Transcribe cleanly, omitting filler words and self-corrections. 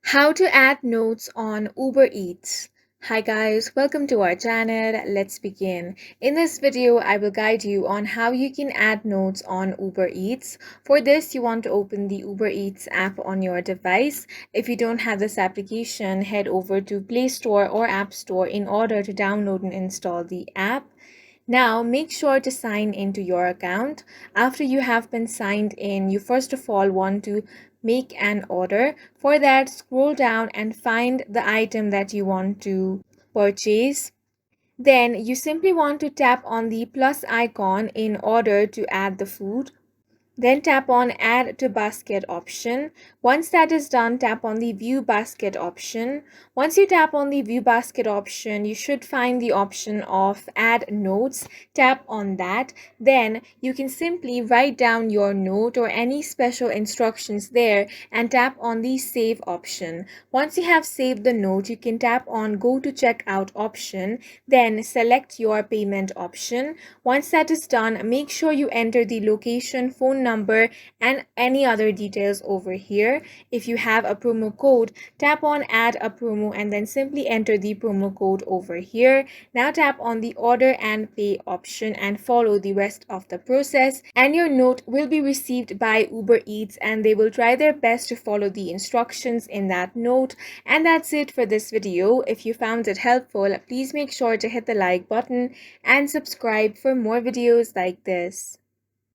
How to add notes on Uber Eats. Hi guys, welcome to our channel. Let's begin. In this video, I will guide you on how you can add notes on Uber Eats. For this, you want to open the Uber Eats app on your device. If you don't have this application, head over to Play Store or App Store in order to download and install the app. Now, make sure to sign into your account. After you have been signed in, you first of all want to make an order. For that, scroll down and find the item that you want to purchase. Then you simply want to tap on the plus icon in order to add the food. Then tap on Add to Basket option. Once that is done, tap on the View Basket option. Once you tap on the View Basket option, you should find the option of Add Notes. Tap on that. Then you can simply write down your note or any special instructions there and tap on the Save option. Once you have saved the note, you can tap on Go to Checkout option. Then select your payment option. Once that is done, make sure you enter the location, phone number, and any other details over here. If you have a promo code, tap on Add a promo and then simply enter the promo code over here. Now tap on the Order and Pay option and follow the rest of the process, and your note will be received by Uber Eats and they will try their best to follow the instructions in that note. And that's it for this video. If you found it helpful, please make sure to hit the like button and subscribe for more videos like this.